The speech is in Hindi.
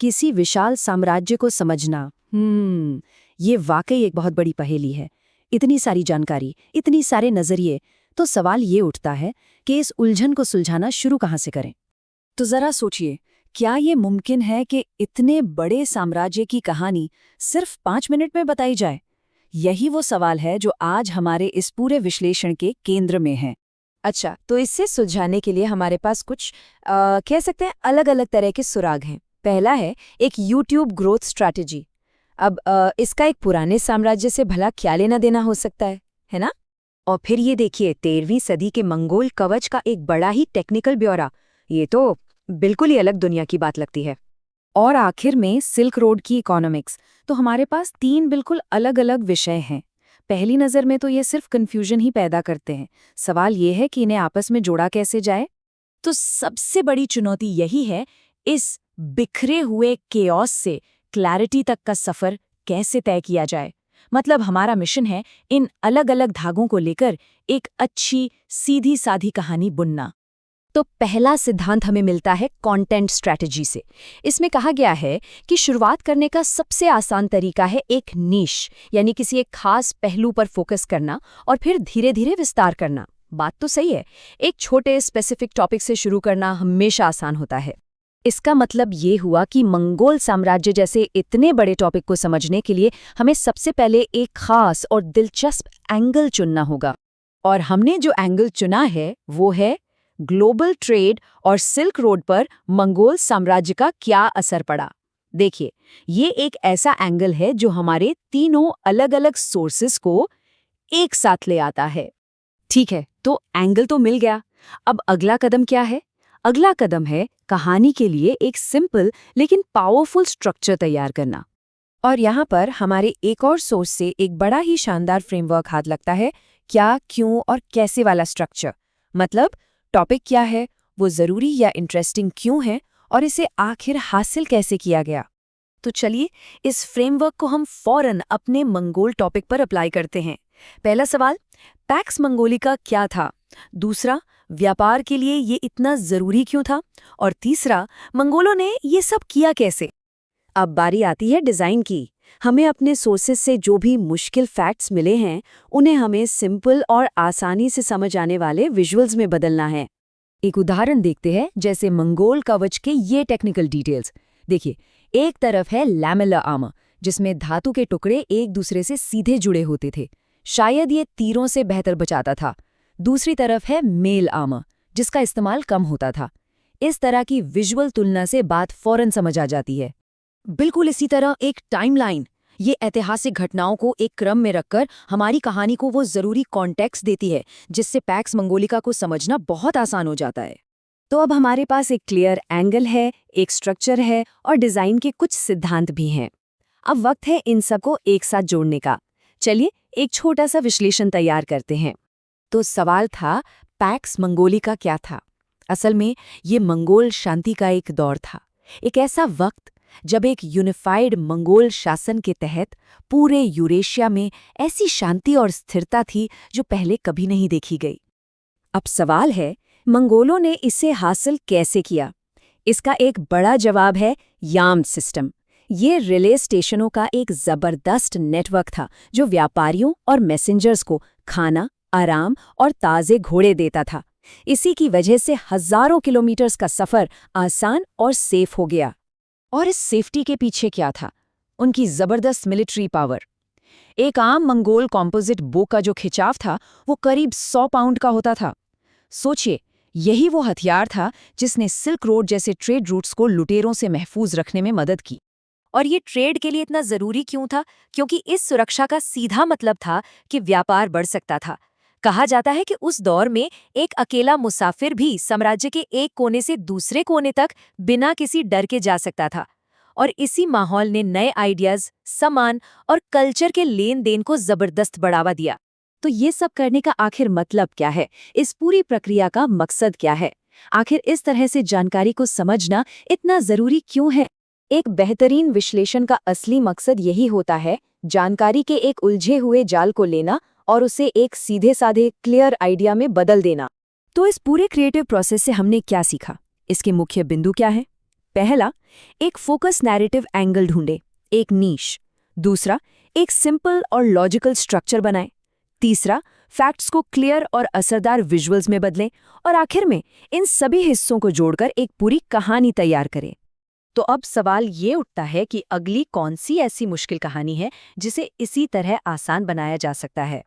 किसी विशाल साम्राज्य को समझना ये वाकई एक बहुत बड़ी पहेली है। इतनी सारी जानकारी, इतनी सारे नजरिए, तो सवाल ये उठता है कि इस उलझन को सुलझाना शुरू कहाँ से करें। तो जरा सोचिए, क्या ये मुमकिन है कि इतने बड़े साम्राज्य की कहानी सिर्फ 5 मिनट में बताई जाए? यही वो सवाल है जो आज हमारे इस पूरे विश्लेषण के केंद्र में है। अच्छा, तो इससे सुलझाने के लिए हमारे पास कुछ कह सकते हैं अलग अलग तरह के सुराग हैं। पहला है एक यूट्यूब ग्रोथ स्ट्रैटेजी। अब इसका एक पुराने साम्राज्य से भला क्या लेना देना हो सकता है ना? और फिर ये देखिए 13वीं सदी के मंगोल कवच का एक बड़ा ही टेक्निकल ब्यौरा। ये तो बिल्कुल ही अलग दुनिया की बात लगती है। और आखिर में सिल्क रोड की इकोनॉमिक्स। तो हमारे पास 3 बिल्कुल अलग अलग विषय हैं। पहली नज़र में तो ये सिर्फ कन्फ्यूजन ही पैदा करते हैं। सवाल ये है कि इन्हें आपस में जोड़ा कैसे जाए। तो सबसे बड़ी चुनौती यही है, इस बिखरे हुए केओस से क्लैरिटी तक का सफ़र कैसे तय किया जाए। मतलब हमारा मिशन है इन अलग अलग धागों को लेकर एक अच्छी सीधी साधी कहानी बुनना। तो पहला सिद्धांत हमें मिलता है कंटेंट स्ट्रैटेजी से। इसमें कहा गया है कि शुरुआत करने का सबसे आसान तरीका है एक नीश, यानी किसी एक खास पहलू पर फोकस करना और फिर धीरे धीरे विस्तार करना। बात तो सही है, एक छोटे स्पेसिफिक टॉपिक से शुरू करना हमेशा आसान होता है। इसका मतलब ये हुआ कि मंगोल साम्राज्य जैसे इतने बड़े टॉपिक को समझने के लिए हमें सबसे पहले एक खास और दिलचस्प एंगल चुनना होगा। और हमने जो एंगल चुना है वो है ग्लोबल ट्रेड और सिल्क रोड पर मंगोल साम्राज्य का क्या असर पड़ा। देखिए, ये एक ऐसा एंगल है जो हमारे तीनों अलग अलग सोर्सेस को एक साथ ले आता है। ठीक है, तो एंगल तो मिल गया। अब अगला कदम क्या है? अगला कदम है कहानी के लिए एक सिंपल लेकिन पावरफुल स्ट्रक्चर तैयार करना। और यहाँ पर हमारे एक और सोर्स से एक बड़ा ही शानदार फ्रेमवर्क हाथ लगता है, क्या, क्यों और कैसे वाला स्ट्रक्चर। मतलब टॉपिक क्या है, वो ज़रूरी या इंटरेस्टिंग क्यों है, और इसे आखिर हासिल कैसे किया गया। तो चलिए इस फ्रेमवर्क को हम फौरन अपने मंगोल टॉपिक पर अप्लाई करते हैं। पहला सवाल, पैक्स मंगोलिका क्या था? दूसरा, व्यापार के लिए ये इतना ज़रूरी क्यों था? और तीसरा, मंगोलों ने ये सब किया कैसे? अब बारी आती है डिज़ाइन की। हमें अपने सोर्सेस से जो भी मुश्किल फैक्ट्स मिले हैं उन्हें हमें सिंपल और आसानी से समझ आने वाले विजुअल्स में बदलना है। एक उदाहरण देखते हैं, जैसे मंगोल कवच के ये टेक्निकल डिटेल्स। देखिए, एक तरफ है लैमेलर आर्मर, जिसमें धातु के टुकड़े एक दूसरे से सीधे जुड़े होते थे। शायद ये तीरों से बेहतर बचाता था। दूसरी तरफ है मेल आर्मर, जिसका इस्तेमाल कम होता था। इस तरह की विजुअल तुलना से बात फौरन समझ आ जाती है। बिल्कुल इसी तरह एक टाइमलाइन, ये ऐतिहासिक घटनाओं को एक क्रम में रखकर हमारी कहानी को वो ज़रूरी कॉन्टेक्स्ट देती है, जिससे पैक्स मंगोलिका को समझना बहुत आसान हो जाता है। तो अब हमारे पास एक क्लियर एंगल है, एक स्ट्रक्चर है और डिज़ाइन के कुछ सिद्धांत भी हैं। अब वक्त है इन सबको एक साथ जोड़ने का। चलिए एक छोटा सा विश्लेषण तैयार करते हैं। तो सवाल था, पैक्स मंगोलिका क्या था? असल में ये मंगोल शांति का एक दौर था, एक ऐसा वक्त जब एक यूनिफाइड मंगोल शासन के तहत पूरे यूरेशिया में ऐसी शांति और स्थिरता थी जो पहले कभी नहीं देखी गई। अब सवाल है, मंगोलों ने इसे हासिल कैसे किया? इसका एक बड़ा जवाब है याम सिस्टम। ये रिले स्टेशनों का एक जबरदस्त नेटवर्क था जो व्यापारियों और मैसेंजर्स को खाना, आराम और ताज़े घोड़े देता था। इसी की वजह से हजारों किलोमीटर्स का सफ़र आसान और सेफ हो गया। और इस सेफ्टी के पीछे क्या था? उनकी जबरदस्त मिलिट्री पावर। एक आम मंगोल कॉम्पोजिट बो का जो खिंचाव था वो करीब 100 पाउंड का होता था। सोचिए, यही वो हथियार था जिसने सिल्क रोड जैसे ट्रेड रूट्स को लुटेरों से महफूज रखने में मदद की। और ये ट्रेड के लिए इतना जरूरी क्यों था? क्योंकि इस सुरक्षा का सीधा मतलब था कि व्यापार बढ़ सकता था। कहा जाता है कि उस दौर में एक अकेला मुसाफिर भी साम्राज्य के एक कोने से दूसरे कोने तक बिना किसी डर के जा सकता था। और इसी माहौल ने नए आइडियाज, सामान और कल्चर के लेन देन को जबरदस्त बढ़ावा दिया। तो ये सब करने का आखिर मतलब क्या है? इस पूरी प्रक्रिया का मकसद क्या है? आखिर इस तरह से जानकारी को समझना इतना जरूरी क्यों है? एक बेहतरीन विश्लेषण का असली मकसद यही होता है, जानकारी के एक उलझे हुए जाल को लेना और उसे एक सीधे साधे क्लियर आइडिया में बदल देना। तो इस पूरे क्रिएटिव प्रोसेस से हमने क्या सीखा? इसके मुख्य बिंदु क्या है? पहला, एक फोकस नैरेटिव एंगल ढूंढे, एक नीश। दूसरा, एक सिंपल और लॉजिकल स्ट्रक्चर बनाएं। तीसरा, फैक्ट्स को क्लियर और असरदार विजुअल्स में बदलें। और आखिर में इन सभी हिस्सों को जोड़कर एक पूरी कहानी तैयार करें। तो अब सवाल ये उठता है कि अगली कौन सी ऐसी मुश्किल कहानी है जिसे इसी तरह आसान बनाया जा सकता है।